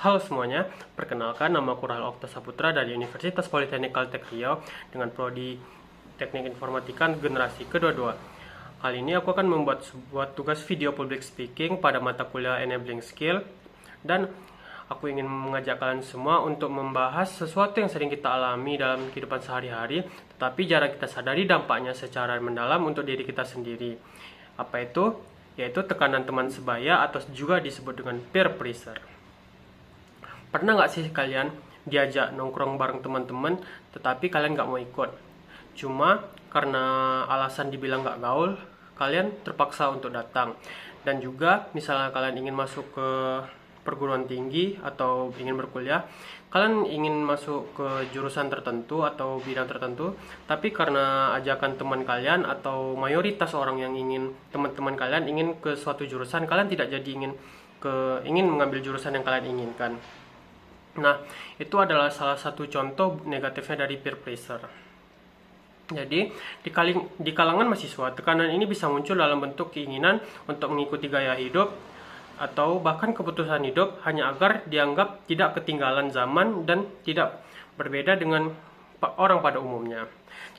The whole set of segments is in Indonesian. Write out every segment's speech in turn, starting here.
Halo semuanya, perkenalkan nama aku Rahel Okta Saputra dari Universitas Politeknik Kaltek Riau dengan prodi Teknik Informatika generasi kedua-dua. Kali ini aku akan membuat sebuah tugas video public speaking pada mata kuliah Enabling Skill, dan aku ingin mengajak kalian semua untuk membahas sesuatu yang sering kita alami dalam kehidupan sehari-hari, tetapi jarang kita sadari dampaknya secara mendalam untuk diri kita sendiri. Apa itu? Yaitu tekanan teman sebaya atau juga disebut dengan peer pressure. Pernah nggak sih kalian diajak nongkrong bareng teman-teman, tetapi kalian nggak mau ikut? Cuma karena alasan dibilang nggak gaul, kalian terpaksa untuk datang. Dan juga misalnya kalian ingin masuk ke perguruan tinggi atau ingin berkuliah, kalian ingin masuk ke jurusan tertentu atau bidang tertentu, tapi karena ajakan teman kalian atau mayoritas orang yang ingin, teman-teman kalian ingin ke suatu jurusan, kalian tidak jadi ingin mengambil jurusan yang kalian inginkan. Nah, itu adalah salah satu contoh negatifnya dari peer pressure. Jadi, di kalangan mahasiswa, tekanan ini bisa muncul dalam bentuk keinginan untuk mengikuti gaya hidup atau bahkan keputusan hidup hanya agar dianggap tidak ketinggalan zaman dan tidak berbeda dengan orang pada umumnya.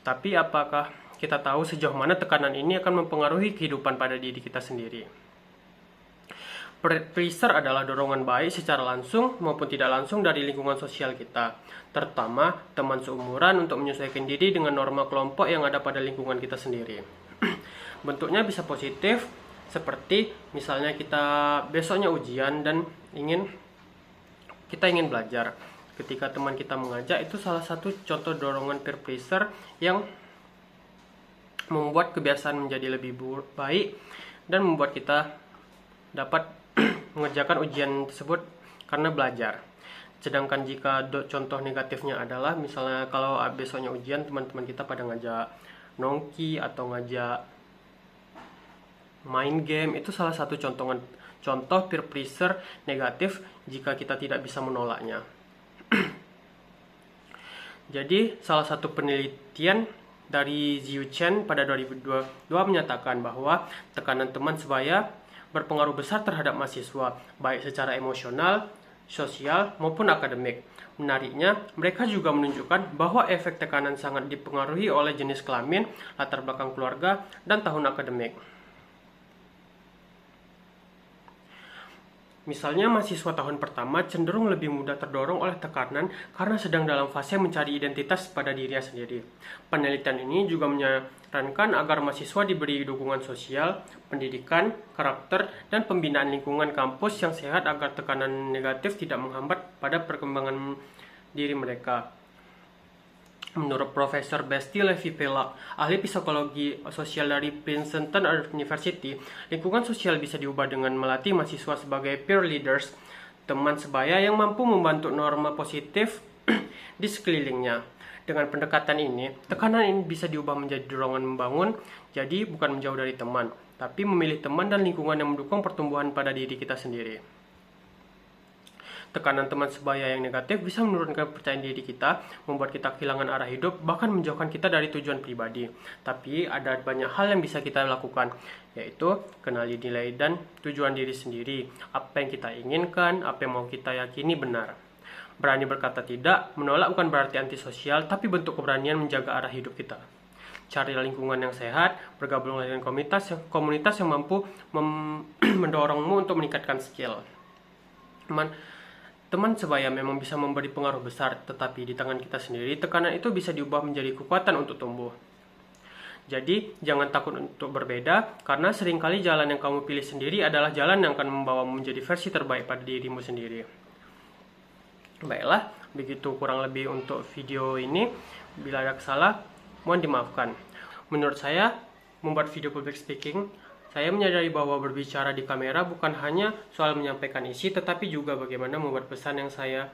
Tapi apakah kita tahu sejauh mana tekanan ini akan mempengaruhi kehidupan pada diri kita sendiri? Pressure adalah dorongan baik secara langsung maupun tidak langsung dari lingkungan sosial kita, terutama teman seumuran untuk menyesuaikan diri dengan norma kelompok yang ada pada lingkungan kita sendiri. Bentuknya bisa positif, seperti misalnya kita besoknya ujian dan kita ingin belajar. Ketika teman kita mengajak, itu salah satu contoh dorongan peer pressure yang membuat kebiasaan menjadi lebih baik dan membuat kita dapat mengerjakan ujian tersebut karena belajar. Sedangkan jika contoh negatifnya adalah misalnya kalau besoknya ujian teman-teman kita pada ngajak nongki atau ngajak main game, itu salah satu contoh peer pressure negatif jika kita tidak bisa menolaknya. Jadi salah satu penelitian dari Ziyu Chen pada 2022 menyatakan bahwa tekanan teman sebaya berpengaruh besar terhadap mahasiswa, baik secara emosional, sosial, maupun akademik. Menariknya, mereka juga menunjukkan bahwa efek tekanan sangat dipengaruhi oleh jenis kelamin, latar belakang keluarga, dan tahun akademik. Misalnya, mahasiswa tahun pertama cenderung lebih mudah terdorong oleh tekanan karena sedang dalam fase mencari identitas pada dirinya sendiri. Penelitian ini juga menyarankan agar mahasiswa diberi dukungan sosial, pendidikan, karakter, dan pembinaan lingkungan kampus yang sehat agar tekanan negatif tidak menghambat pada perkembangan diri mereka. Menurut Profesor Basti Levy-Pella, ahli psikologi sosial dari Princeton University, lingkungan sosial bisa diubah dengan melatih mahasiswa sebagai peer leaders, teman sebaya yang mampu membantu norma positif di sekelilingnya. Dengan pendekatan ini, tekanan ini bisa diubah menjadi dorongan membangun, jadi bukan menjauh dari teman, tapi memilih teman dan lingkungan yang mendukung pertumbuhan pada diri kita sendiri. Tekanan teman sebaya yang negatif bisa menurunkan kepercayaan diri kita, membuat kita kehilangan arah hidup, bahkan menjauhkan kita dari tujuan pribadi. Tapi ada banyak hal yang bisa kita lakukan, yaitu kenali nilai dan tujuan diri sendiri, apa yang kita inginkan, apa yang mau kita yakini benar. Berani berkata tidak, menolak bukan berarti antisosial, tapi bentuk keberanian menjaga arah hidup kita. Cari lingkungan yang sehat, bergabung dengan komunitas yang mampu mendorongmu untuk meningkatkan skill. Teman sebaya memang bisa memberi pengaruh besar, tetapi di tangan kita sendiri, tekanan itu bisa diubah menjadi kekuatan untuk tumbuh. Jadi, jangan takut untuk berbeda, karena seringkali jalan yang kamu pilih sendiri adalah jalan yang akan membawamu menjadi versi terbaik pada dirimu sendiri. Baiklah, begitu kurang lebih untuk video ini. Bila ada kesalahan, mohon dimaafkan. Menurut saya, membuat video public speaking, saya menyadari bahwa berbicara di kamera bukan hanya soal menyampaikan isi, tetapi juga bagaimana membuat pesan yang saya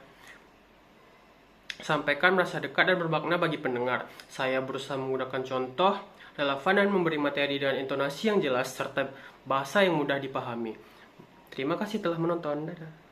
sampaikan merasa dekat dan bermakna bagi pendengar. Saya berusaha menggunakan contoh relevan dan memberi materi dengan intonasi yang jelas serta bahasa yang mudah dipahami. Terima kasih telah menonton. Dadah.